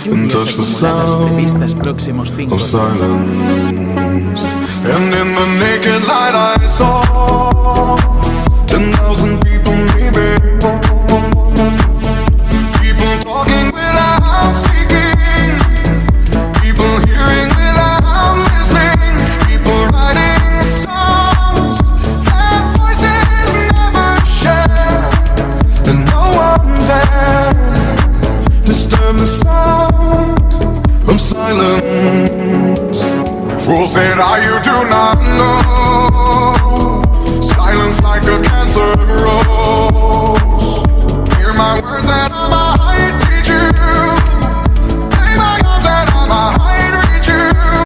and touch the sound previstas próximos 5 of días. silence. And in the naked light I saw 10,000 people maybe, people talking without speaking, people hearing without listening, people writing songs that voices never share, and no one dared disturb the sound of silence. Fool said, you do not know. Silence like a cancer grows.